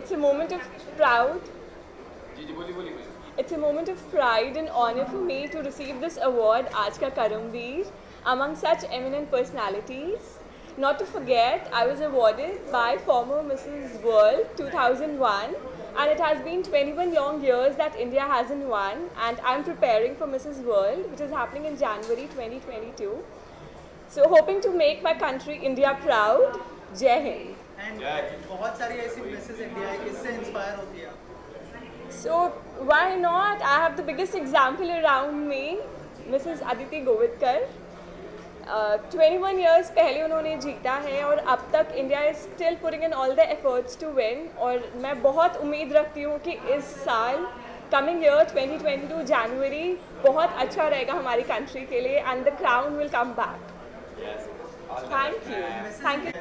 It's a moment of proud. It's a moment of pride and honor for me to receive this award, Aaj Ka Karamveer, among such eminent personalities. Not to forget, I was awarded by former Mrs. World 2001, and it has been 21 long years that India hasn't won, and I'm preparing for Mrs. World, which is happening in January 2022. So hoping to make my country India proud. Jai Hind. And बहुत सारी ऐसी Mrs. India है, किससे inspire होती है? So why not? I have the biggest example around me, Mrs. Aditi Govardkar. 21 years पहले उन्होंने जीता है और अब तक India is still putting in all the efforts to win, और मैं बहुत उम्मीद रखती हूँ कि इस साल कमिंग ईयर 2022 जनवरी बहुत अच्छा रहेगा हमारी कंट्री के लिए, and the crown will come back. Thank you.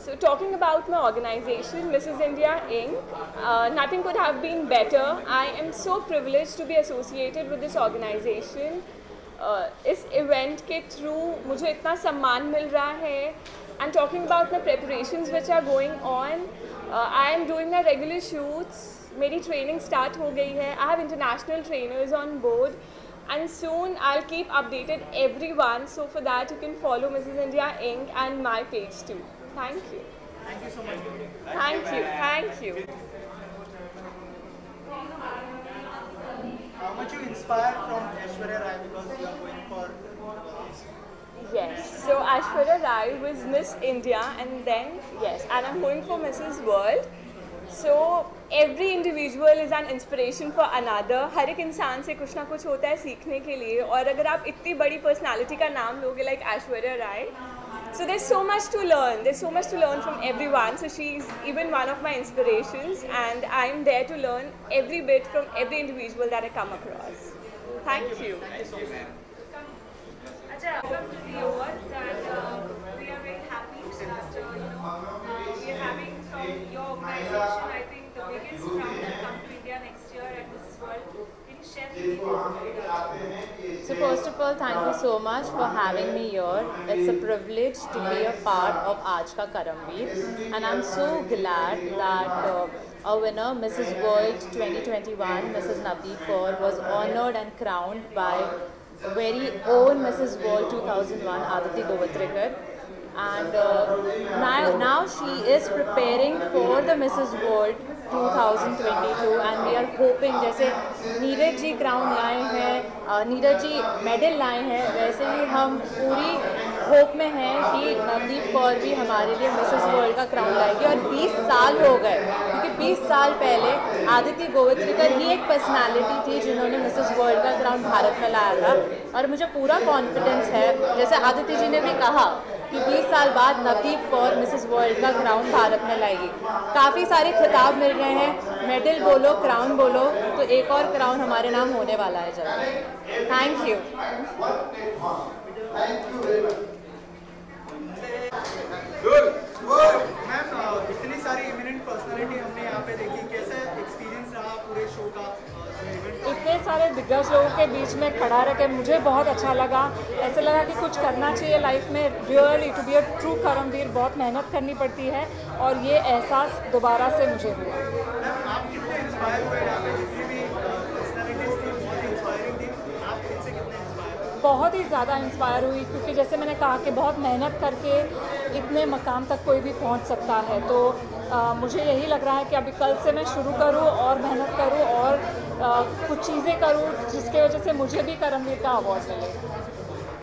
So talking about my organization, Mrs. India Inc., nothing could have been better. I am so privileged to be associated with this organization. इस event के through मुझे इतना सम्मान मिल रहा है. And talking about my preparations which are going on, I am doing my regular shoots. मेरी training start हो गई है. आई हैव international trainers on board, and soon I'll keep updated everyone. So for that you can follow Mrs. India Inc. and my page too. Thank you. Thank you so much. Thank you. How much you inspired from Aishwarya Rai, because you are going for Yes, so Aishwarya Rai was Miss India, and I'm going for Mrs. World. So every individual is an inspiration for another. हर एक इंसान से कुछ ना कुछ होता है सीखने के लिए, और अगर आप इतनी बड़ी पर्सनालिटी का नाम लोगे like Aishwarya Rai, so there's so much to learn from everyone. So she's even one of my inspirations, and I'm there to learn every bit from every individual that I come across. Thank you. Acha, welcome to the awards, and we are very happy that we are having from your organization, I think, the biggest crown that come to India next year at Mrs. World. Can you share the details? So first of all, thank you so much for having me here. It's a privilege to be a part of Aaj Ka Karamveer, and I'm so glad that our winner, Mrs. World 2021, Mrs. Navdeep Kaur, was honoured and crowned by very own Mrs. World 2001, Aditi Govardkar. And now she is preparing for the Mrs. World 2022, and we are hoping, जैसे Neeraj ji crown लाए हैं, Neeraj ji medal लाए हैं, वैसे ही हम पूरी hope में हैं कि नवदीप कौर भी हमारे लिए मिसेस वर्ल्ड का क्राउन लाएगी. और 20 साल हो गए, क्योंकि 20 साल पहले आदिति गोवत्रिकर ही एक पर्सनालिटी थी जिन्होंने मिसेस वर्ल्ड का क्राउन भारत में लाया था. और मुझे पूरा कॉन्फिडेंस है, जैसे आदिति जी ने भी कहा कि 20 साल बाद नवदीप कौर मिसेस वर्ल्ड का क्राउन भारत में लाएगी. काफ़ी सारे खिताब मिल रहे हैं, मेडल बोलो, क्राउन बोलो, तो एक और क्राउन हमारे नाम होने वाला है जल्द. Thank you. मैम, इतनी सारी इमिनेंट पर्सनालिटी हमने यहाँ पे देखी, कैसा एक्सपीरियंस रहा पूरे शो का? इतने सारे दिग्गज लोगों के बीच में खड़ा रह के मुझे बहुत अच्छा लगा. ऐसा लगा कि कुछ करना चाहिए लाइफ में. Really to be a true Karmaveer बहुत मेहनत करनी पड़ती है, और ये एहसास दोबारा से मुझे हुआ. आप कितने इंस्पायर हुए यहाँ पे? जितनी भी पर्सनालिटीज थी बहुत इंस्पायरिंग थी. आप इनसे कितने इंस्पायर? बहुत ही ज़्यादा इंस्पायर हुई, क्योंकि जैसे मैंने कहा कि बहुत मेहनत करके इतने मकाम तक कोई भी पहुंच सकता है. तो मुझे यही लग रहा है कि अभी कल से मैं शुरू करूं और मेहनत करूं और कुछ चीज़ें करूं जिसकी वजह से मुझे भी करमवीर का अवार्ड मिले.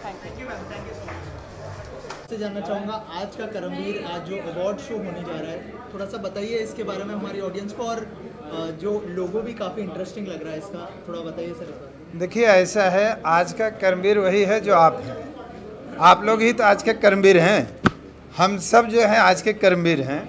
Thank you ma'am, thank you so much. से जानना चाहूँगा, आज का करमवीर, आज जो अवार्ड शो होने जा रहा है, थोड़ा सा बताइए इसके बारे में हमारी ऑडियंस को, और जो लोगो भी काफ़ी इंटरेस्टिंग लग रहा है इसका, थोड़ा बताइए सर. देखिए, ऐसा है, आज का करमवीर वही है जो आप हैं. आप लोग ही तो आज के करमवीर हैं. हम सब जो हैं आज के करमवीर हैं.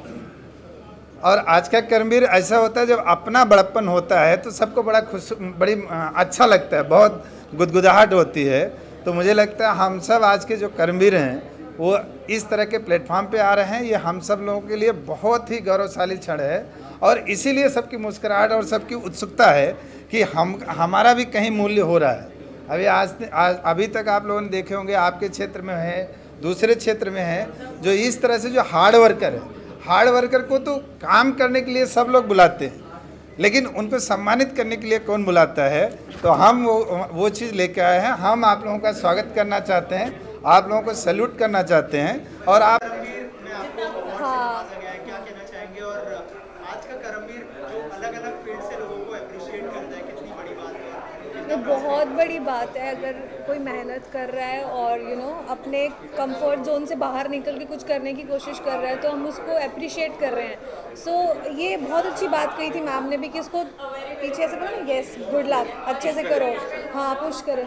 और आज का करमवीर ऐसा होता है जब अपना बड़प्पन होता है तो सबको बड़ी अच्छा लगता है, बहुत गुदगुदाहट होती है. तो मुझे लगता है हम सब आज के जो करमवीर हैं वो इस तरह के प्लेटफॉर्म पे आ रहे हैं. ये हम सब लोगों के लिए बहुत ही गौरवशाली क्षण है, और इसीलिए सबकी मुस्कुराहट और सबकी उत्सुकता है कि हमारा भी कहीं मूल्य हो रहा है. अभी तक आप लोगों ने देखे होंगे, आपके क्षेत्र में है, दूसरे क्षेत्र में है, जो इस तरह से जो हार्ड वर्कर है, हार्ड वर्कर को तो काम करने के लिए सब लोग बुलाते हैं, लेकिन उनको सम्मानित करने के लिए कौन बुलाता है? तो हम वो चीज़ लेके आए हैं। हम आप लोगों का स्वागत करना चाहते हैं, आप लोगों को सैल्यूट करना चाहते हैं। और आप हाँ क्या कहना चाहेंगे? और आज का करमवीर जो अलग अलग फील्ड से लोगों को अप्रिशिएट करता है, कितनी बड़ी बात है? ये बहुत बड़ी बात है। अगर कोई मेहनत कर रहा है और अपने कंफर्ट जोन से बाहर निकल के कुछ करने की कोशिश कर रहा है तो हम उसको अप्रिशिएट कर रहे हैं। सो ये बहुत अच्छी बात कही थी मैम ने भी कि उसको पीछे से बोला ना, यस गुड लक, अच्छे से करो, हाँ पुश करो,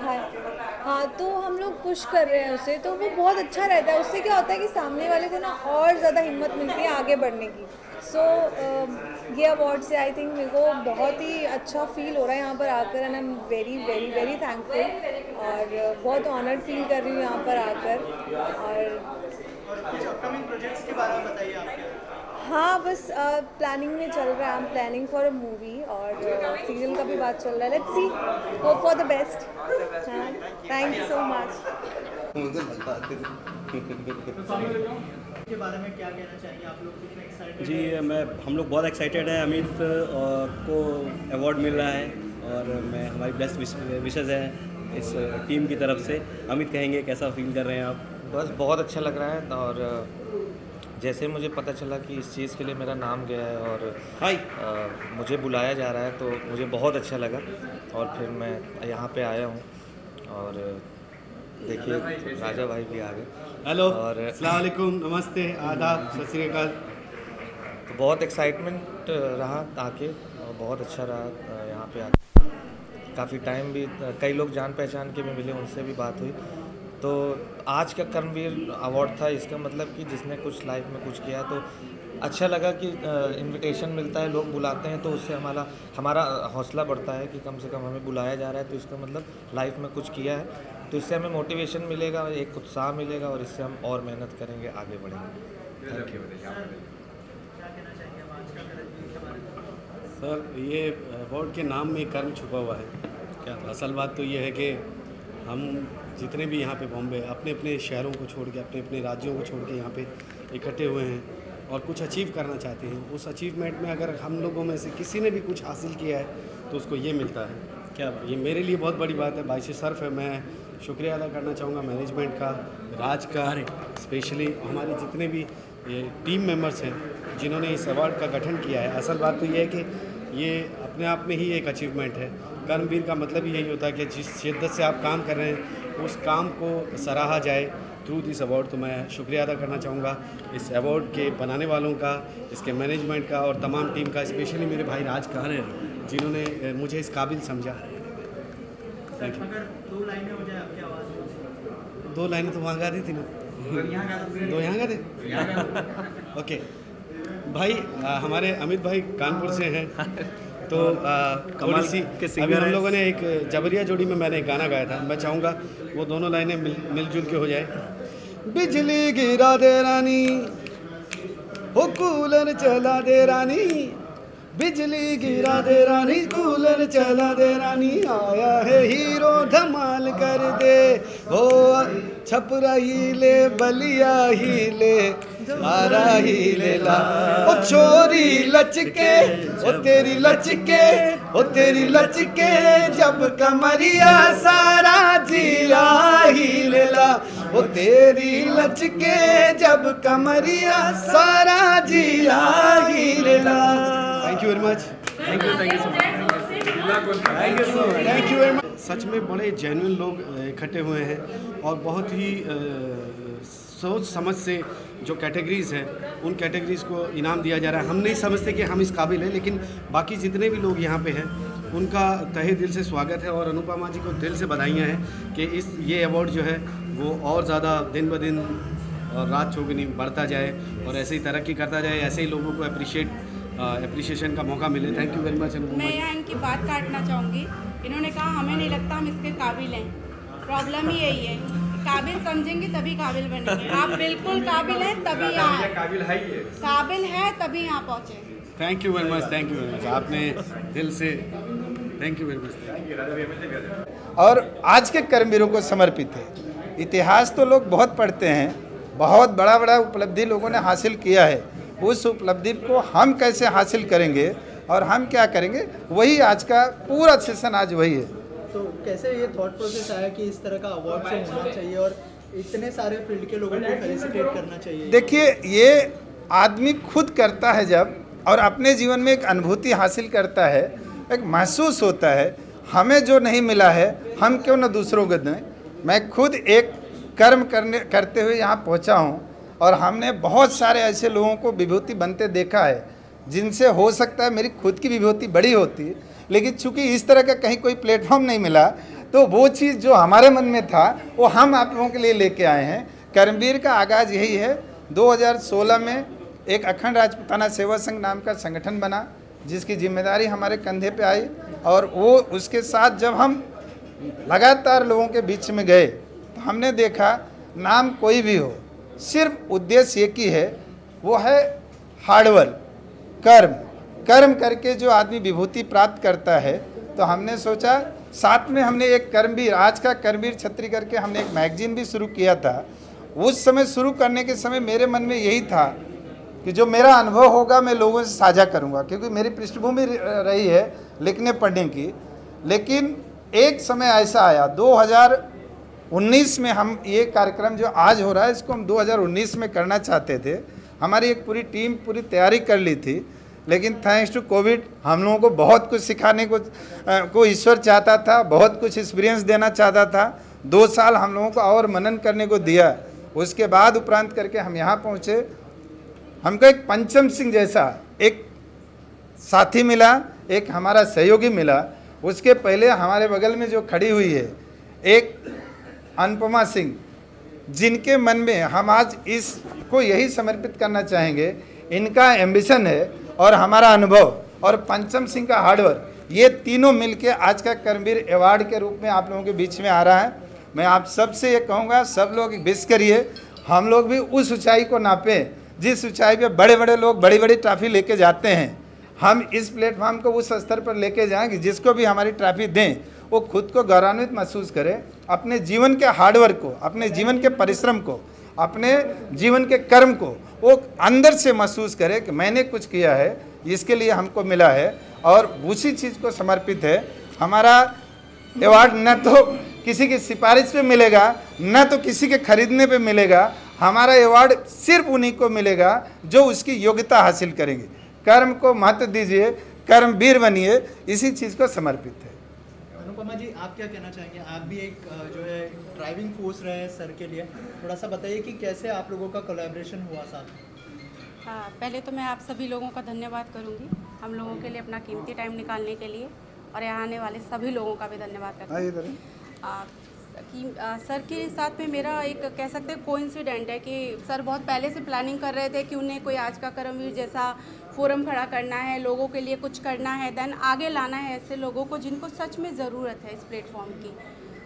हाँ तो हम लोग पुश कर रहे हैं उसे, तो वो बहुत अच्छा रहता है। उससे क्या होता है कि सामने वाले को ना और ज़्यादा हिम्मत मिलती है आगे बढ़ने की। सो ये अवार्ड से आई थिंक मेरे को बहुत ही अच्छा फील हो रहा है यहाँ पर आकर, and I am very very very thankful और बहुत ऑनर्ड फील कर रही हूँ यहाँ पर आकर। और कुछ अपकमिंग प्रोजेक्ट्स के बारे में बताइए आपके। हाँ बस प्लानिंग में चल रहा है, I am planning for a movie और सीरियल का भी बात चल रहा है। Let's see, hope for the best. Thank you so much. के बारे में क्या कहना चाहिए आप लोग? कितने एक्साइटेड? जी हम लोग बहुत एक्साइटेड हैं। अमित को अवार्ड मिल रहा है और मैं हमारी बेस्ट विशेज़ हैं इस टीम की तरफ से। अमित कहेंगे कैसा फील कर रहे हैं आप? बस बहुत अच्छा लग रहा है और जैसे मुझे पता चला कि इस चीज़ के लिए मेरा नाम गया है और मुझे बुलाया जा रहा है तो मुझे बहुत अच्छा लगा और फिर मैं यहाँ पे आया हूँ। और देखिए राजा भाई भी आ गए। हेलो और अस्सलाम वालेकुम, नमस्ते, आदाब, सत श्री अकाल। तो बहुत एक्साइटमेंट रहा आके और बहुत अच्छा रहा यहाँ पे आके। काफ़ी टाइम भी, कई लोग जान पहचान के भी मिले, उनसे भी बात हुई। तो आज का कर्मवीर अवार्ड था, इसका मतलब कि जिसने कुछ लाइफ में कुछ किया तो अच्छा लगा कि इनविटेशन मिलता है, लोग बुलाते हैं तो उससे हमारा हौसला बढ़ता है कि कम से कम हमें बुलाया जा रहा है तो इसका मतलब लाइफ में कुछ किया है। तो इससे हमें मोटिवेशन मिलेगा, एक उत्साह मिलेगा और इससे हम और मेहनत करेंगे, आगे बढ़ेंगे। Thank you. सर ये अवार्ड के नाम में कर्म छुपा हुआ है। क्या असल बात तो ये है कि हम जितने भी यहाँ पे बॉम्बे अपने अपने शहरों को छोड़ के, अपने अपने राज्यों को छोड़ के यहाँ पे इकट्ठे हुए हैं और कुछ अचीव करना चाहते हैं। उस अचीवमेंट में अगर हम लोगों में से किसी ने भी कुछ हासिल किया है तो उसको ये मिलता है। क्या ये मेरे लिए बहुत बड़ी बात है, बाइसे सर्फ है। मैं शुक्रिया अदा करना चाहूँगा मैनेजमेंट का, राज का, स्पेशली हमारे जितने भी ये टीम मेंबर्स हैं जिन्होंने इस अवार्ड का गठन किया है। असल बात तो ये है कि ये अपने आप में ही एक अचीवमेंट है। कर्मवीर का मतलब ही यही होता है कि जिस शिद्दत से आप काम कर रहे हैं उस काम को सराहा जाए थ्रू दिस अवार्ड। तो मैं शुक्रिया अदा करना चाहूँगा इस अवार्ड के बनाने वालों का, इसके मैनेजमेंट का और तमाम टीम का, स्पेशली मेरे भाई राज का, जिन्होंने मुझे इस काबिल समझा। Thank you. अगर 2 लाइनें हो जाए आपकी आवाज़? 2 लाइनें तो वहाँ गा दी थी ना, 2 यहाँ गा दे। ओके भाई, हमारे अमित भाई कानपुर से हैं तो थोड़ी सी अभी हम लोगों ने एक जबरिया जोड़ी में मैंने एक गाना गाया था, मैं चाहूँगा वो दोनों लाइनें मिलजुल के हो जाए। बिजली गिरा दे रानी, हो कूलर चला दे रानी, बिजली गिरा दे रानी, कूलर चला दे रानी, आया है हीरो धमाल कर दे, हो छपरा ही ले, बलिया ही ले, मारा ही ले ला, ओ छोरी लचके, ओ तेरी लचके, ओ तेरी लचके, जब कमरिया सारा जिला ही ले ला, ओ तेरी लचके, जब कमरिया सारा जिला ही ले ला। Thank you very much. Thank you so much. Thank you very much. सच में बड़े जेन्युइन लोग इकट्ठे हुए हैं और बहुत ही सोच समझ से जो कैटेगरीज़ हैं उन कैटेगरीज़ को इनाम दिया जा रहा है। हम नहीं समझते कि हम इस काबिल हैं, लेकिन बाकी जितने भी लोग यहाँ पे हैं उनका तहे दिल से स्वागत है और अनुपमा जी को दिल से बधाइयाँ हैं कि ये अवार्ड जो है वो और ज़्यादा दिन ब दिन और रात चौगुनी बढ़ता जाए और ऐसे ही तरक्की करता जाए, ऐसे ही लोगों को एप्रिशिएशन का मौका मिले। Thank you very much Anupama. मैं यहाँ इनकी बात काटना चाहूँगी। इन्होंने कहा हमें नहीं लगता हम इसके काबिल हैं। प्रॉब्लम ही यही है, काबिल समझेंगे तभी काबिल बनेंगे। आप बिल्कुल काबिल हैं तभी यहाँ, काबिल है तभी यहाँ पहुँचे। Thank you very much. Thank you very much, आपने दिल से थैंक यू वेरी मच। और आज के कर्मवीरों को समर्पित है। इतिहास तो लोग बहुत पढ़ते हैं, बहुत बड़ा बड़ा उपलब्धि लोगों ने हासिल किया है, उस उपलब्धि को हम कैसे हासिल करेंगे और हम क्या करेंगे, वही आज का पूरा सेशन आज वही है। तो कैसे ये थॉट प्रोसेस आया कि इस तरह का अवार्ड शो होना चाहिए और इतने सारे फील्ड के लोगों को फेलिसिटेट करना चाहिए? देखिए, ये आदमी खुद करता है जब, और अपने जीवन में एक अनुभूति हासिल करता है, एक महसूस होता है हमें जो नहीं मिला है हम क्यों न दूसरों को दें। मैं खुद एक कर्म करते हुए यहाँ पहुँचा हूँ और हमने बहुत सारे ऐसे लोगों को विभूति बनते देखा है जिनसे हो सकता है मेरी खुद की विभूति बड़ी होती, लेकिन चूंकि इस तरह का कहीं कोई प्लेटफॉर्म नहीं मिला तो वो चीज़ जो हमारे मन में था वो हम आप लोगों के लिए लेके आए हैं। कर्मवीर का आगाज़ यही है। 2016 में एक अखंड राजपूताना सेवा संघ नाम का संगठन बना जिसकी जिम्मेदारी हमारे कंधे पे आई, और वो उसके साथ जब हम लगातार लोगों के बीच में गए तो हमने देखा नाम कोई भी हो, सिर्फ उद्देश्य एक ही है, वो है हार्डवर्क, कर्म करके जो आदमी विभूति प्राप्त करता है। तो हमने सोचा, साथ में हमने एक कर्मवीर, आज का कर्मवीर छत्री करके हमने एक मैगजीन भी शुरू किया था। उस समय शुरू करने के समय मेरे मन में यही था कि जो मेरा अनुभव होगा मैं लोगों से साझा करूंगा, क्योंकि मेरी पृष्ठभूमि रही है लिखने पढ़ने की। लेकिन एक समय ऐसा आया 2019 में, हम ये कार्यक्रम जो आज हो रहा है इसको हम 2019 में करना चाहते थे। हमारी एक पूरी टीम पूरी तैयारी कर ली थी, लेकिन थैंक्स टू कोविड हम लोगों को बहुत कुछ सिखाने को ईश्वर चाहता था, बहुत कुछ एक्सपीरियंस देना चाहता था। 2 साल हम लोगों को और मनन करने को दिया। उसके बाद उपरांत करके हम यहाँ पहुँचे। हमको एक पंचम सिंह जैसा एक साथी मिला, एक हमारा सहयोगी मिला। उसके पहले हमारे बगल में जो खड़ी हुई है एक अनुपमा सिंह, जिनके मन में हम आज इसको यही समर्पित करना चाहेंगे। इनका एम्बिशन है और हमारा अनुभव और पंचम सिंह का हार्डवर्क, ये तीनों मिलके आज का कर्मवीर अवार्ड के रूप में आप लोगों के बीच में आ रहा है। मैं आप सबसे ये कहूँगा, सब लोग विश करिए हम लोग भी उस ऊंचाई को नापें जिस ऊंचाई पे बड़े बड़े लोग बड़ी बड़ी ट्रॉफी लेके जाते हैं। हम इस प्लेटफॉर्म को उस स्तर पर लेके जाएं कि जिसको भी हमारी ट्रॉफी दें वो खुद को गौरवान्वित महसूस करे, अपने जीवन के हार्डवर्क को, अपने जीवन के परिश्रम को, अपने जीवन के कर्म को वो अंदर से महसूस करे कि मैंने कुछ किया है, इसके लिए हमको मिला है और उसी चीज़ को समर्पित है। हमारा अवार्ड न तो किसी की सिफारिश पे मिलेगा, न तो किसी के खरीदने पे मिलेगा। हमारा अवार्ड सिर्फ उन्हीं को मिलेगा जो उसकी योग्यता हासिल करेंगे। कर्म को महत्व दीजिए, कर्मवीर बनिए, इसी चीज़ को समर्पित है। अनुपमा जी, आप क्या कहना चाहेंगे? आप भी एक जो है ड्राइविंग फोर्स रहे हैं सर के लिए, थोड़ा सा बताइए कि कैसे आप लोगों का कोलैबोरेशन हुआ साथ में? हाँ, पहले तो मैं आप सभी लोगों का धन्यवाद करूँगी, हम लोगों के लिए अपना कीमती टाइम निकालने के लिए, और यहाँ आने वाले सभी लोगों का भी धन्यवाद करता हूँ। सर के साथ में मेरा एक कह सकते हैं कोइंसिडेंट है कि सर बहुत पहले से प्लानिंग कर रहे थे कि उन्हें कोई आज का कर्मवीर जैसा फोरम खड़ा करना है, लोगों के लिए कुछ करना है, देन आगे लाना है ऐसे लोगों को जिनको सच में ज़रूरत है इस प्लेटफॉर्म की।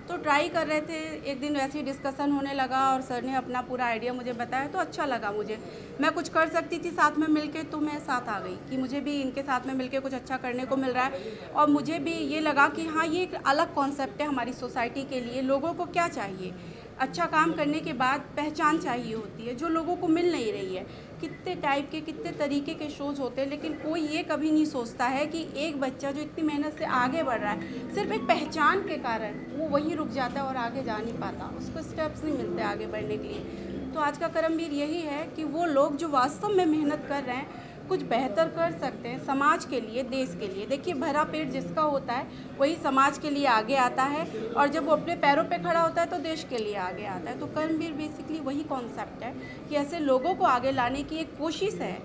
तो ट्राई कर रहे थे, एक दिन वैसे ही डिस्कशन होने लगा और सर ने अपना पूरा आइडिया मुझे बताया तो अच्छा लगा मुझे। मैं कुछ कर सकती थी साथ में मिलके, तो मैं साथ आ गई कि मुझे भी इनके साथ में मिलके कुछ अच्छा करने को मिल रहा है। और मुझे भी ये लगा कि हाँ, ये एक अलग कॉन्सेप्ट है हमारी सोसाइटी के लिए। लोगों को क्या चाहिए? अच्छा काम करने के बाद पहचान चाहिए होती है, जो लोगों को मिल नहीं रही है। कितने टाइप के, कितने तरीके के शोज़ होते हैं, लेकिन कोई ये कभी नहीं सोचता है कि एक बच्चा जो इतनी मेहनत से आगे बढ़ रहा है, सिर्फ एक पहचान के कारण वो वहीं रुक जाता है और आगे जा नहीं पाता, उसको स्टेप्स नहीं मिलते आगे बढ़ने के लिए। तो आज का कर्मवीर यही है कि वो लोग जो वास्तव में मेहनत कर रहे हैं, कुछ बेहतर कर सकते हैं समाज के लिए, देश के लिए। देखिए, भरा पेट जिसका होता है वही समाज के लिए आगे आता है, और जब वो अपने पैरों पे खड़ा होता है तो देश के लिए आगे आता है। तो कर्मवीर बेसिकली वही कॉन्सेप्ट है कि ऐसे लोगों को आगे लाने की एक कोशिश है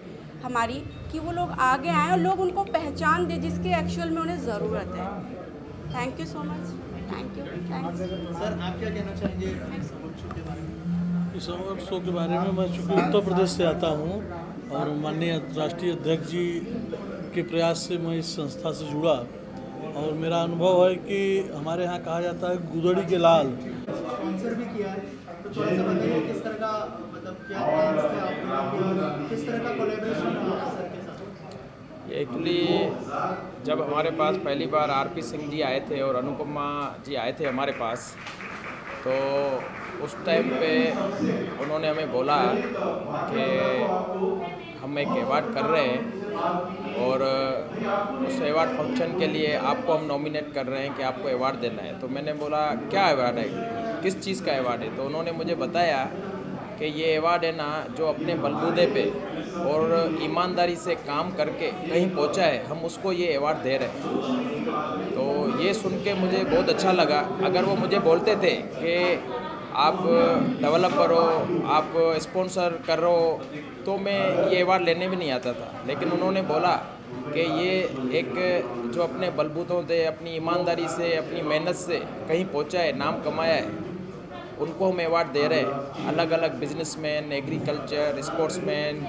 हमारी कि वो लोग आगे आएँ और लोग उनको पहचान दें जिसके एक्चुअल में उन्हें ज़रूरत है। Thank you so much. Thank you. Sir, आप क्या कहना चाहेंगे इस अवार्ड शो के बारे में? इस अवार्ड शो के बारे में मैं चूँकि उत्तर प्रदेश से आता हूँ और माननीय राष्ट्रीय अध्यक्ष जी के प्रयास से मैं इस संस्था से जुड़ा, और मेरा अनुभव है कि हमारे यहाँ कहा जाता है गुदड़ी के लाल। स्पॉन्सर भी किया है, तो थोड़ा सा बताइए किस तरह का, मतलब क्या प्लान्स थे आप लोगों के और किस तरह का कोलैबोरेशन हुआ सर के साथ? एक्चुअली जब हमारे पास पहली बार आरपी सिंह जी आए थे और अनुपमा जी आए थे हमारे पास, तो उस टाइम पे उन्होंने हमें बोला कि हम एक अवार्ड कर रहे हैं और उस अवार्ड फंक्शन के लिए आपको हम नॉमिनेट कर रहे हैं कि आपको अवार्ड देना है। तो मैंने बोला क्या अवार्ड है, किस चीज़ का अवार्ड है? तो उन्होंने मुझे बताया कि ये अवार्ड है ना जो अपने बलबूते पे और ईमानदारी से काम करके कहीं पहुंचा है, हम उसको ये अवार्ड दे रहे हैं। तो ये सुन के मुझे बहुत अच्छा लगा। अगर वो मुझे बोलते थे कि आप डेवलपर हो, आप स्पॉन्सर कर रहे हो, तो मैं ये अवार्ड लेने भी नहीं आता था। लेकिन उन्होंने बोला कि ये एक जो अपने बलबूतों से, अपनी ईमानदारी से, अपनी मेहनत से कहीं पहुंचा है, नाम कमाया है, उनको हम अवार्ड दे रहे हैं। अलग अलग बिजनेसमैन, एग्रीकल्चर, स्पोर्ट्समैन,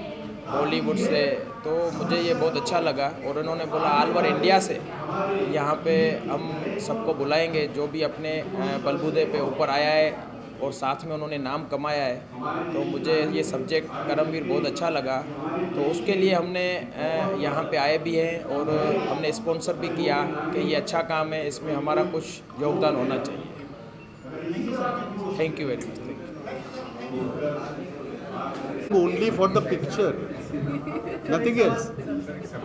बॉलीवुड से। तो मुझे ये बहुत अच्छा लगा। और उन्होंने बोला ऑल ओवर इंडिया से यहाँ पे हम सबको बुलाएंगे जो भी अपने बलबूते पे ऊपर आया है और साथ में उन्होंने नाम कमाया है। तो मुझे ये सब्जेक्ट करमवीर बहुत अच्छा लगा। तो उसके लिए हमने यहाँ पे आए भी हैं और हमने स्पॉन्सर भी किया कि ये अच्छा काम है, इसमें हमारा कुछ योगदान होना चाहिए। Thank you very much. Only for the picture, nothing else.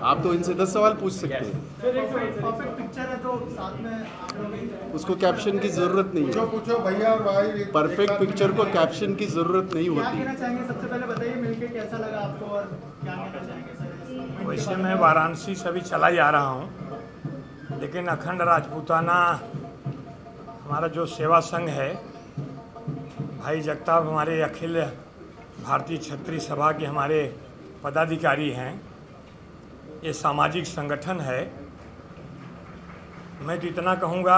आप तो इनसे 10 सवाल पूछ सकते हैं। परफेक्ट पिक्चर है तो साथ में उसको कैप्शन की जरूरत नहीं है। जो पूछो भैया और भाई। परफेक्ट पिक्चर को कैप्शन की जरूरत नहीं क्या होती। कहना चाहेंगे? सबसे पहले बताइए मिलके कैसा लगा आपको और क्या कहना चाहेंगे सर? वैसे मैं वाराणसी से अभी चला जा रहा हूँ, लेकिन अखंड राजपूताना हमारा जो सेवा संघ है, भाई जगताप हमारे अखिल भारतीय क्षत्रिय सभा के हमारे पदाधिकारी हैं। ये सामाजिक संगठन है। मैं तो इतना कहूँगा,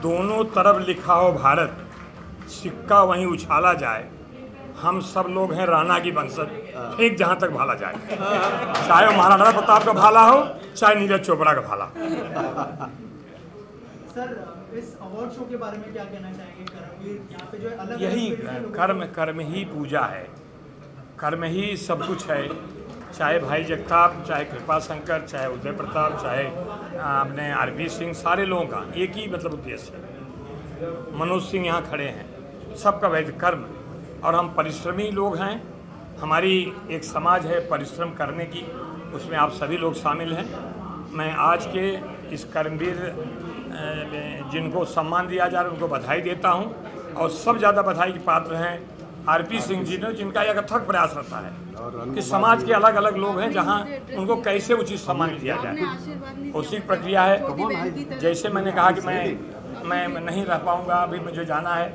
दोनों तरफ लिखा हो भारत, सिक्का वहीं उछाला जाए। हम सब लोग हैं राणा की वंशज, फेंक जहाँ तक भाला जाए। चाहे वो महाराणा प्रताप का भाला हो, चाहे नीरज चोपड़ा का भाला। सर इस अवार्ड शो के बारे में क्या कहना चाहेंगे? करमवीर यहाँ पे जो है अलग यही कर्म ही पूजा है, कर्म ही सब कुछ है। चाहे भाई जगताप, चाहे कृपा शंकर, चाहे उदय प्रताप, चाहे अपने आरपी सिंह, सारे लोगों का एक ही मतलब उद्देश्य है। मनोज सिंह यहाँ खड़े हैं, सबका वैध कर्म। और हम परिश्रमी लोग हैं। हमारी एक समाज है परिश्रम करने की, उसमें आप सभी लोग शामिल हैं। मैं आज के इस कर्मवीर जिनको सम्मान दिया जा रहा है उनको बधाई देता हूं। और सब ज़्यादा बधाई के पात्र हैं आरपी सिंह जी ने, जिनका एक अथक प्रयास रहता है कि समाज के अलग अलग लोग हैं जहां उनको कैसे उचित सम्मान दिया जाए। उसी प्रक्रिया है। जैसे मैंने कहा कि मैं नहीं रह पाऊंगा, अभी मुझे जाना है।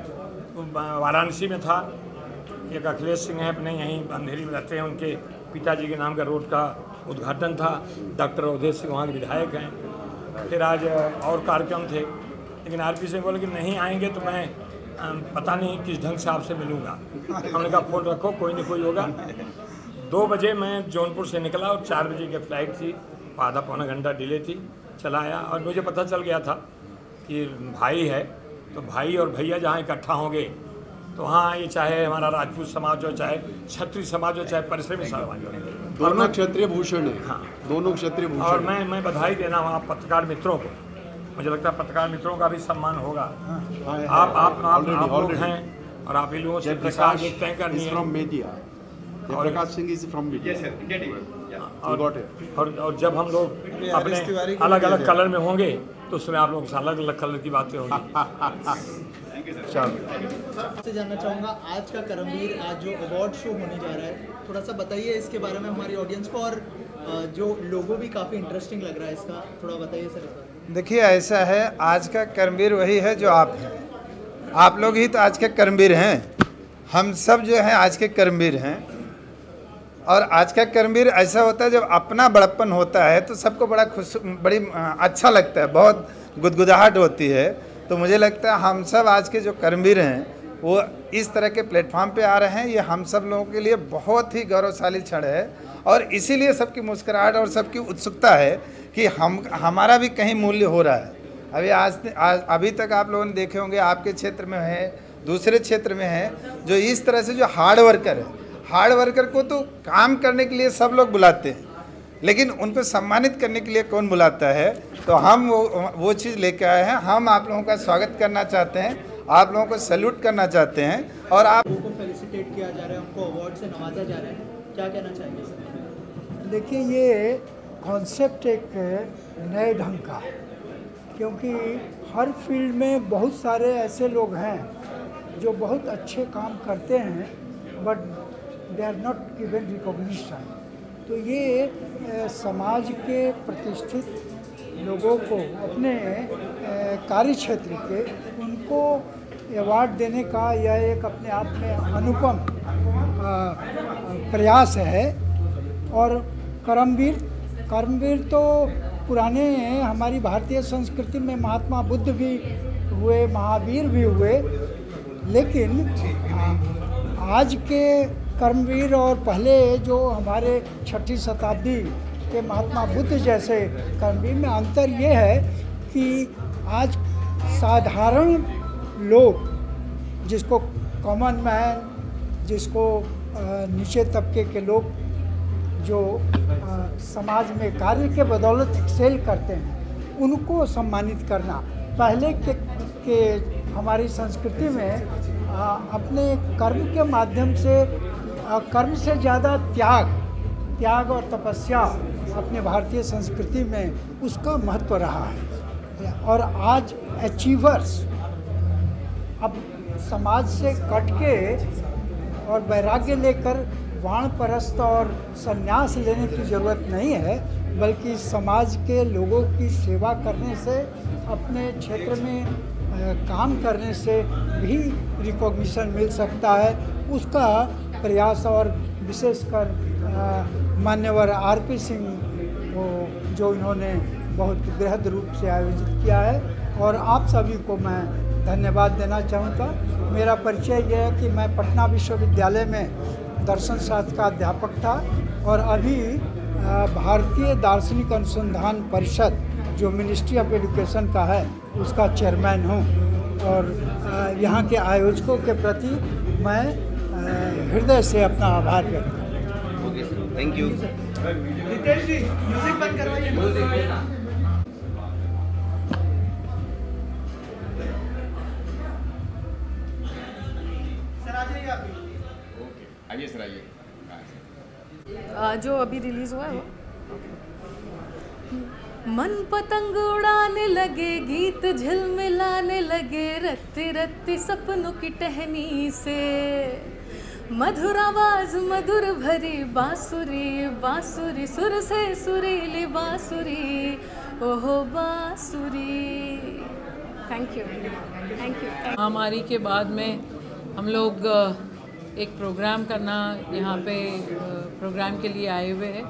वाराणसी में था, एक अखिलेश सिंह है, अपने यहीं अंधेरी में रहते हैं, उनके पिताजी के नाम का रोड का उद्घाटन था। डॉक्टर अवधेश सिंह वहाँ के विधायक हैं। फिर आज और कार्यक्रम थे, लेकिन आरपी सिंह बोले कि नहीं आएंगे तो मैं पता नहीं किस ढंग से आपसे मिलूँगा। हमने कहा फ़ोन रखो, कोई नहीं कोई होगा। 2 बजे मैं जौनपुर से निकला और 4 बजे की फ़्लाइट थी, आधा पौना घंटा डिले थी, चला आया। और मुझे पता चल गया था कि भाई है, तो भाई और भैया जहाँ इकट्ठा होंगे तो वहाँ ये चाहे हमारा राजपूत समाज हो, चाहे क्षत्रिय समाज हो, चाहे परिश्रमी समाज हो, दोनों क्षत्रिय भूषण है। हाँ, दोनों क्षत्रिय भूषण। और मैं बधाई देना वहाँ पत्रकार मित्रों को। मुझे लगता है पत्रकार मित्रों का भी सम्मान होगा। आप लोग हैं और आप ही लोगों से प्रकाश तय करनी है। Prakash Singh is from media. और जब हम लोग अपने अलग अलग कलर में होंगे तो उसमें आप लोग अलग अलग कलर की बातें होंगी। आपसे जानना चाहूँगा, आज का करमवीर, आज जो अवार्ड शो होने जा रहा है, थोड़ा सा बताइए इसके बारे में हमारी ऑडियंस को। और जो लोगो भी काफ़ी इंटरेस्टिंग लग रहा है इसका, थोड़ा बताइए सर इस बारे में। देखिए, ऐसा है, आज का करमवीर वही है जो आप हैं। आप लोग ही तो आज के करमवीर हैं। हम सब जो हैं आज के करमवीर हैं। और आज का करमवीर ऐसा होता है जब अपना बड़प्पन होता है तो सबको बड़ी अच्छा लगता है, बहुत गुदगुदाहट होती है। तो मुझे लगता है हम सब आज के जो करमवीर हैं वो इस तरह के प्लेटफॉर्म पे आ रहे हैं। ये हम सब लोगों के लिए बहुत ही गौरवशाली क्षण है और इसीलिए सबकी मुस्कुराहट और सबकी उत्सुकता है कि हमारा भी कहीं मूल्य हो रहा है। अभी तक आप लोगों ने देखे होंगे, आपके क्षेत्र में है, दूसरे क्षेत्र में है, जो इस तरह से जो हार्ड वर्कर है, हार्ड वर्कर को तो काम करने के लिए सब लोग बुलाते हैं, लेकिन उनको सम्मानित करने के लिए कौन बुलाता है? तो हम वो चीज़ लेके आए हैं। हम आप लोगों का स्वागत करना चाहते हैं, आप लोगों को सैल्यूट करना चाहते हैं और आप लोगों को फेलिसिटेट किया जा रहा है, उनको अवार्ड से नवाजा जा रहा है, क्या कहना चाहेंगे सर? देखिए, ये कॉन्सेप्ट एक नए ढंग का है, क्योंकि हर फील्ड में बहुत सारे ऐसे लोग हैं जो बहुत अच्छे काम करते हैं, but they are not given recognition. तो ये समाज के प्रतिष्ठित लोगों को अपने कार्य क्षेत्र के उनको अवार्ड देने का यह एक अपने आप में अनुपम प्रयास है। और कर्मवीर तो पुराने हमारी भारतीय संस्कृति में महात्मा बुद्ध भी हुए, महावीर भी हुए, लेकिन आज के कर्मवीर और पहले जो हमारे 6ठी शताब्दी के महात्मा बुद्ध जैसे कर्मवीर में अंतर ये है कि आज साधारण लोग, जिसको कॉमन मैन, जिसको नीचे तबके के लोग जो समाज में कार्य के बदौलत एक्सेल करते हैं, उनको सम्मानित करना। पहले के हमारी संस्कृति में अपने कर्म के माध्यम से, कर्म से ज़्यादा त्याग और तपस्या अपने भारतीय संस्कृति में उसका महत्व रहा है। और आज अचीवर्स अब समाज से कट के और वैराग्य लेकर वाणपरस्त और संन्यास लेने की ज़रूरत नहीं है, बल्कि समाज के लोगों की सेवा करने से, अपने क्षेत्र में काम करने से भी रिकॉग्निशन मिल सकता है। उसका प्रयास और विशेषकर मान्यवर आरपी सिंह को जो इन्होंने बहुत बृहद रूप से आयोजित किया है, और आप सभी को मैं धन्यवाद देना चाहूँगा। मेरा परिचय यह है कि मैं पटना विश्वविद्यालय में दर्शन शास्त्र का अध्यापक था और अभी भारतीय दार्शनिक अनुसंधान परिषद जो मिनिस्ट्री ऑफ एजुकेशन का है उसका चेयरमैन हूँ। और यहाँ के आयोजकों के प्रति मैं हृदय से अपना आभार व्यक्त करता हूँ। Thank you. Ritesh ji, music बंद करवाइए। सर आ जाइए आप। ओके, आइए सर, आइए। जो अभी रिलीज हुआ है वो मन पतंग उड़ाने लगे, गीत झिलमिलाने लगे, रत्ती रत्ती सपनों की टहनी से, मधुर आवाज मधुर भरी बांसुरी, बांसुरी सुर से सुरीली बांसुरी, ओहो बांसुरी। Thank you, thank you. महामारी के बाद में हम लोग एक प्रोग्राम करना यहाँ पे प्रोग्राम के लिए आए हुए हैं,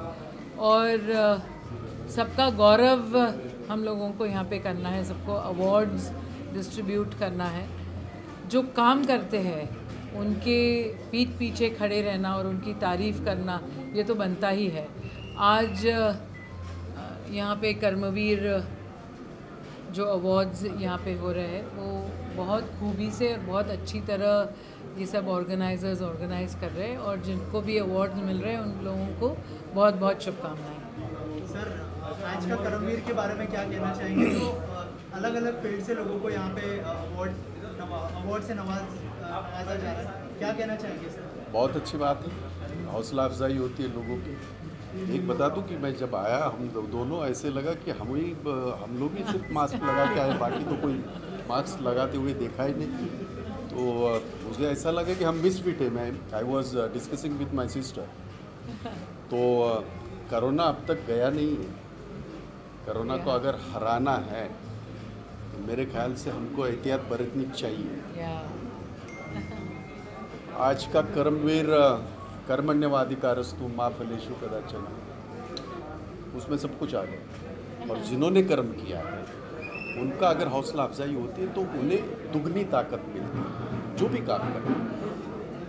और सबका गौरव हम लोगों को यहाँ पे करना है, सबको अवार्ड्स डिस्ट्रीब्यूट करना है। जो काम करते हैं उनके पीठ पीछे खड़े रहना और उनकी तारीफ़ करना, ये तो बनता ही है। आज यहाँ पे कर्मवीर जो अवार्ड्स यहाँ पे हो रहे हैं वो बहुत खूबी से और बहुत अच्छी तरह ये सब ऑर्गेनाइजर्स ऑर्गेनाइज कर रहे हैं, और जिनको भी अवार्ड्स मिल रहे हैं उन लोगों को बहुत बहुत शुभकामनाएं। सर, आज का कर्मवीर के बारे में क्या कहना चाहेंगे? तो अलग अलग फील्ड से लोगों को यहाँ पे अवार्ड से नवाजा जा रहा है, क्या कहना चाहेंगे सर? बहुत अच्छी बात है, हौसला अफजाई होती है लोगों की। एक बता दूं कि मैं जब आया, हम दोनों ऐसे लगा कि हम लोग ही सिर्फ मास्क लगा के आए, बाकी तो कोई मास्क लगाते हुए देखा ही नहीं। तो मुझे ऐसा लगा कि हम मिसफिट है। मैं I was discussing with my sister, तो कोरोना अब तक गया नहीं है। कोरोना को अगर हराना है तो मेरे ख्याल से हमको एहतियात बरतनी चाहिए। आज का कर्मवीर कर्मण्यवाधिकारस्तु मा फलेषु कदाचन, उसमें सब कुछ आ गया। और जिन्होंने कर्म किया है उनका अगर हौसला अफजाई होती है तो उन्हें दुगनी ताकत मिलती है जो भी काम करते हैं।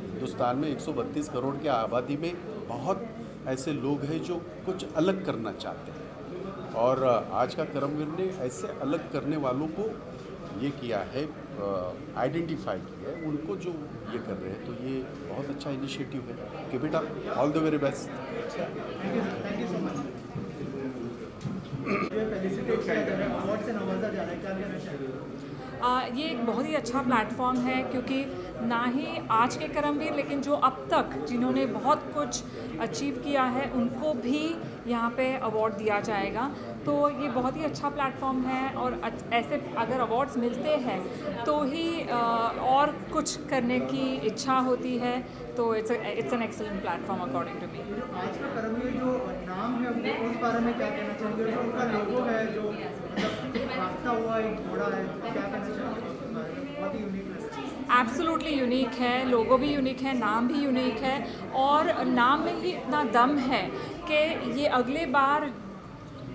हिंदुस्तान में 132 करोड़ की आबादी में बहुत ऐसे लोग हैं जो कुछ अलग करना चाहते हैं, और आज का कर्मवीर ने ऐसे अलग करने वालों को ये किया है, आइडेंटिफाई किया है, उनको जो ये कर रहे हैं, तो ये बहुत अच्छा इनिशिएटिव है कि बेटा all the very best. Thank you so much. Felicitate किया जा रहा है, अवार्ड से नवाजा जा रहा है, क्या कहना चाहिए? ये एक बहुत ही अच्छा प्लेटफॉर्म है, क्योंकि ना ही आज के करमवीर लेकिन जो अब तक जिन्होंने बहुत कुछ अचीव किया है उनको भी यहाँ पे अवार्ड दिया जाएगा। तो ये बहुत ही अच्छा प्लेटफॉर्म है, और ऐसे अगर अवार्ड्स मिलते हैं तो ही और कुछ करने की इच्छा होती है। तो it's an excellent platform according to me. आज का करमवीर जो नाम है उनको उस बारे में क्या कहना चाहिए? जो उनका लोगो है, जो मतलब भागता हुआ एक घोड़ा है, क्या कहना चाहिए? बहुत ही यूनिक है। एब्सोल्युटली यूनिक है, लोगो भी यूनिक है, नाम भी यूनिक है, और नाम में ही इतना दम है कि ये अगले बार,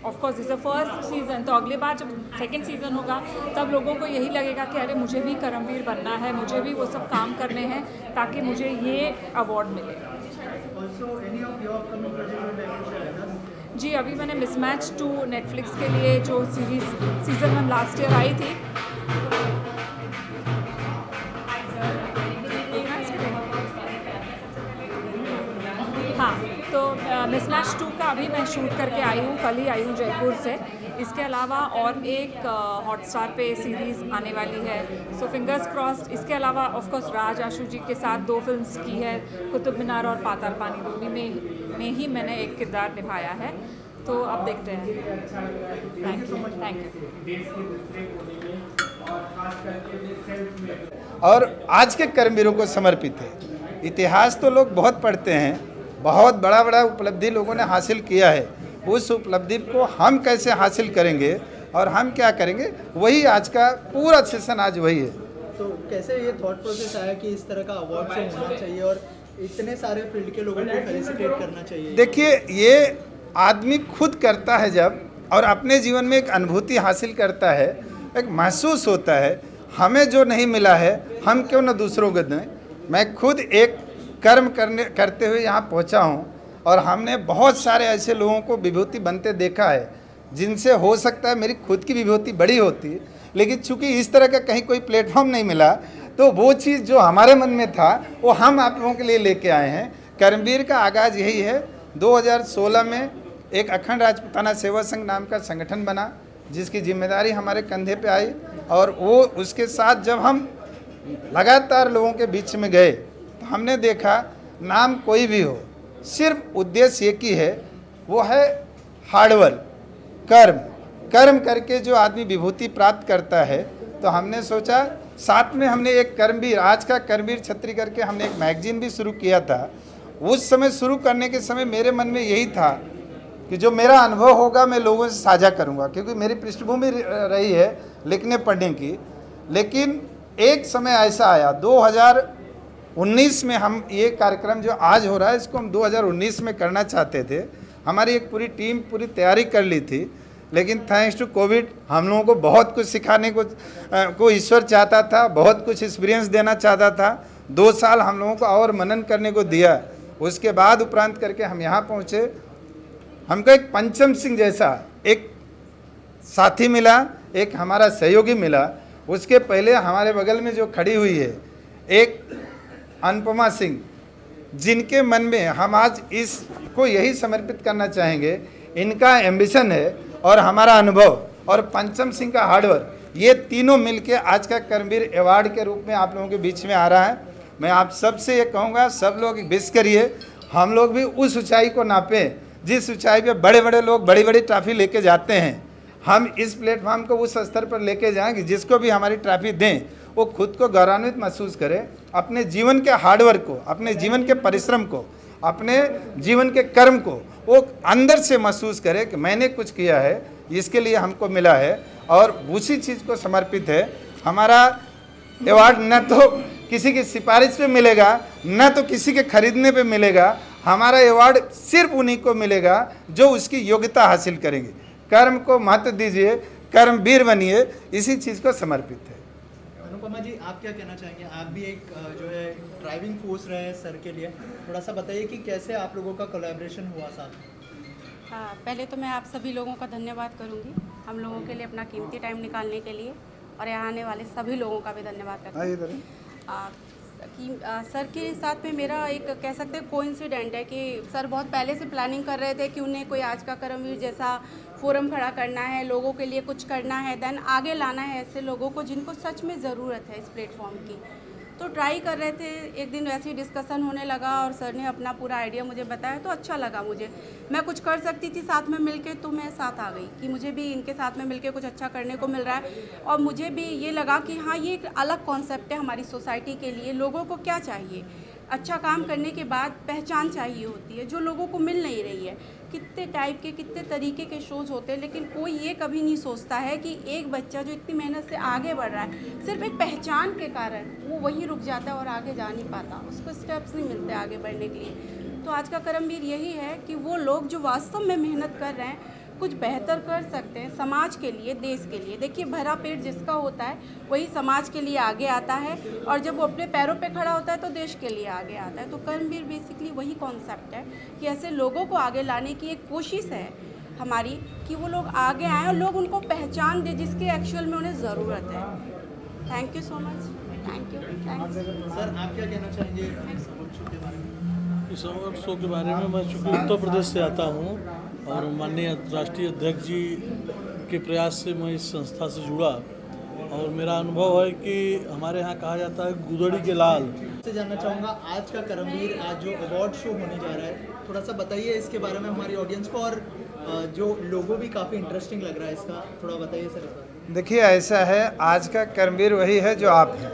of course is the first season, तो अगले बार जब सेकंड सीज़न होगा तब लोगों को यही लगेगा कि अरे मुझे भी करमवीर बनना है, मुझे भी वो सब काम करने हैं ताकि मुझे ये अवार्ड मिले। जी, अभी मैंने मिसमैच 2 नेटफ्लिक्स के लिए जो सीज़न 1 लास्ट ईयर आई थी, हाँ, तो मिसमैच 2 का अभी मैं शूट करके आई हूँ, कल ही आई हूँ जयपुर से। इसके अलावा और एक हॉटस्टार पे सीरीज़ आने वाली है, सो फिंगर्स क्रॉस्ड। इसके अलावा ऑफ कोर्स राज आशु जी के साथ 2 फिल्म्स की है, कुतुब मीनार और पाताल पानी, दोनों में ही मैंने एक किरदार निभाया है। तो अब देखते हैं। Thank you. और आज के कर्मवीरों को समर्पित है। इतिहास तो लोग बहुत पढ़ते हैं, बहुत बड़ा बड़ा उपलब्धि लोगों ने हासिल किया है, उस उपलब्धि को हम कैसे हासिल करेंगे और हम क्या करेंगे, वही आज का पूरा सेशन आज वही है। तो कैसे ये थॉट प्रोसेस आया कि इस तरह का अवार्ड शो होना चाहिए और इतने सारे फील्ड के लोगों को फेलिसिटेट करना चाहिए? देखिए, ये आदमी खुद करता है जब, और अपने जीवन में एक अनुभूति हासिल करता है, एक महसूस होता है हमें जो नहीं मिला है हम क्यों न दूसरों को दें। मैं खुद एक कर्म करते हुए यहाँ पहुँचा हूँ, और हमने बहुत सारे ऐसे लोगों को विभूति बनते देखा है जिनसे हो सकता है मेरी खुद की विभूति बड़ी होती, लेकिन चूंकि इस तरह का कहीं कोई प्लेटफॉर्म नहीं मिला, तो वो चीज़ जो हमारे मन में था वो हम आप लोगों के लिए लेके आए हैं। कर्मवीर का आगाज़ यही है। 2016 में एक अखंड राजपूताना सेवा संघ नाम का संगठन बना, जिसकी जिम्मेदारी हमारे कंधे पे आई, और वो उसके साथ जब हम लगातार लोगों के बीच में गए तो हमने देखा नाम कोई भी हो, सिर्फ उद्देश्य एक ही है, वो है हार्डवर्क, कर्म करके जो आदमी विभूति प्राप्त करता है। तो हमने सोचा, साथ में हमने एक कर्मवीर, आज का कर्मवीर छत्री करके हमने एक मैगजीन भी शुरू किया था। उस समय शुरू करने के समय मेरे मन में यही था कि जो मेरा अनुभव होगा मैं लोगों से साझा करूंगा, क्योंकि मेरी पृष्ठभूमि रही है लिखने पढ़ने की। लेकिन एक समय ऐसा आया 2019 में, हम ये कार्यक्रम जो आज हो रहा है इसको हम 2019 में करना चाहते थे। हमारी एक पूरी टीम पूरी तैयारी कर ली थी, लेकिन थैंक्स टू कोविड हम लोगों को बहुत कुछ सिखाने को ईश्वर चाहता था, बहुत कुछ एक्सपीरियंस देना चाहता था। 2 साल हम लोगों को और मनन करने को दिया, उसके बाद उपरांत करके हम यहाँ पहुँचे। हमको एक पंचम सिंह जैसा एक साथी मिला, एक हमारा सहयोगी मिला। उसके पहले हमारे बगल में जो खड़ी हुई है एक अनुपमा सिंह, जिनके मन में हम आज इसको यही समर्पित करना चाहेंगे। इनका एम्बिशन है और हमारा अनुभव, और पंचम सिंह का हार्डवर्क, ये तीनों मिलके आज का कर्मवीर अवार्ड के रूप में आप लोगों के बीच में आ रहा है। मैं आप सबसे ये कहूँगा, सब लोग विश करिए, हम लोग भी उस ऊंचाई को नापें जिस ऊंचाई पे बड़े बड़े लोग बड़ी बड़ी ट्रॉफी लेके जाते हैं। हम इस प्लेटफॉर्म को उस स्तर पर लेके जाएं कि जिसको भी हमारी ट्रॉफी दें वो खुद को गौरवान्वित महसूस करे, अपने जीवन के हार्डवर्क को, अपने जीवन के परिश्रम को, अपने जीवन के कर्म को वो अंदर से महसूस करे कि मैंने कुछ किया है, इसके लिए हमको मिला है, और उसी चीज़ को समर्पित है। हमारा अवार्ड न तो किसी की सिफारिश पे मिलेगा, न तो किसी के खरीदने पे मिलेगा। हमारा अवार्ड सिर्फ उन्हीं को मिलेगा जो उसकी योग्यता हासिल करेंगे। कर्म को महत्व दीजिए, कर्मवीर बनिए, इसी चीज़ को समर्पित है। अनुपमा जी, आप क्या कहना चाहेंगे? आप भी एक जो है ड्राइविंग फोर्स रहे हैं सर के लिए, थोड़ा सा बताइए कि कैसे आप लोगों का कोलैबोरेशन हुआ साथ में? हाँ, पहले तो मैं आप सभी लोगों का धन्यवाद करूंगी हम लोगों के लिए अपना कीमती टाइम निकालने के लिए। और यहाँ आने वाले सभी लोगों का भी धन्यवाद करती हूँ कि सर के साथ में मेरा एक कह सकते हैं कोइंसिडेंट है कि सर बहुत पहले से प्लानिंग कर रहे थे कि उन्हें कोई आज का करमवीर जैसा फोरम खड़ा करना है, लोगों के लिए कुछ करना है, देन आगे लाना है ऐसे लोगों को जिनको सच में ज़रूरत है इस प्लेटफॉर्म की। तो ट्राई कर रहे थे, एक दिन वैसे ही डिस्कशन होने लगा और सर ने अपना पूरा आइडिया मुझे बताया तो अच्छा लगा मुझे। मैं कुछ कर सकती थी साथ में मिलके तो मैं साथ आ गई कि मुझे भी इनके साथ में मिलके कुछ अच्छा करने को मिल रहा है और मुझे भी ये लगा कि हाँ ये एक अलग कॉन्सेप्ट है हमारी सोसाइटी के लिए। लोगों को क्या चाहिए, अच्छा काम करने के बाद पहचान चाहिए होती है जो लोगों को मिल नहीं रही है। कितने टाइप के कितने तरीके के शोज़ होते हैं लेकिन कोई ये कभी नहीं सोचता है कि एक बच्चा जो इतनी मेहनत से आगे बढ़ रहा है सिर्फ एक पहचान के कारण वो वहीं रुक जाता है और आगे जा नहीं पाता, उसको स्टेप्स नहीं मिलते आगे बढ़ने के लिए। तो आज का करमवीर यही है कि वो लोग जो वास्तव में मेहनत कर रहे हैं कुछ बेहतर कर सकते हैं समाज के लिए, देश के लिए। देखिए भरा पेट जिसका होता है वही समाज के लिए आगे आता है और जब वो अपने पैरों पे खड़ा होता है तो देश के लिए आगे आता है। तो करमवीर बेसिकली वही कॉन्सेप्ट है कि ऐसे लोगों को आगे लाने की एक कोशिश है हमारी कि वो लोग आगे आएँ और लोग उनको पहचान दें जिसके एक्चुअल में उन्हें ज़रूरत है। Thank you so much. Thank you. Sir आप क्या कहना चाहेंगे इस अवार्ड शो के बारे में? इस अवार्ड शो के बारे में मैं चूँकि उत्तर प्रदेश से आता हूँ और माननीय राष्ट्रीय अध्यक्ष जी के प्रयास से मैं इस संस्था से जुड़ा और मेरा अनुभव है कि हमारे यहाँ कहा जाता है गुदड़ी के लाल। से जानना चाहूँगा आज का करमवीर आज जो अवार्ड शो होने जा रहा है थोड़ा सा बताइए इसके बारे में हमारी ऑडियंस को और जो लोगों भी काफ़ी इंटरेस्टिंग लग रहा है इसका, थोड़ा बताइए सर। देखिए ऐसा है, आज का करमवीर वही है जो आप हैं,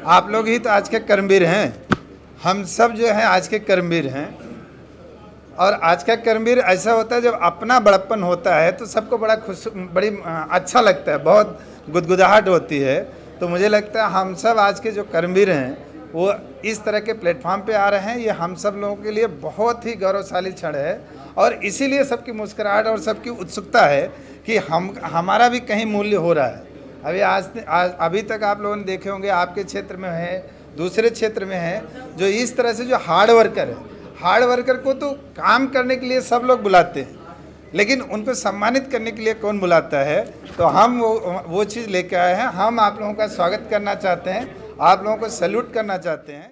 आप लोग ही तो आज के करमवीर हैं, हम सब जो हैं आज के करमवीर हैं। और आज का करमवीर ऐसा होता है जब अपना बड़प्पन होता है तो सबको बड़ा बड़ी अच्छा लगता है, बहुत गुदगुदाहट होती है। तो मुझे लगता है हम सब आज के जो करमवीर हैं वो इस तरह के प्लेटफॉर्म पे आ रहे हैं, ये हम सब लोगों के लिए बहुत ही गौरवशाली क्षण है और इसीलिए सबकी मुस्कुराहट और सबकी उत्सुकता है कि हमारा भी कहीं मूल्य हो रहा है। अभी तक आप लोगों ने देखे होंगे आपके क्षेत्र में है, दूसरे क्षेत्र में है, जो इस तरह से जो हार्ड वर्कर है, हार्ड वर्कर को तो काम करने के लिए सब लोग बुलाते हैं लेकिन उनको सम्मानित करने के लिए कौन बुलाता है। तो हम वो चीज़ लेके आए हैं, हम आप लोगों का स्वागत करना चाहते हैं, आप लोगों को सैल्यूट करना चाहते हैं।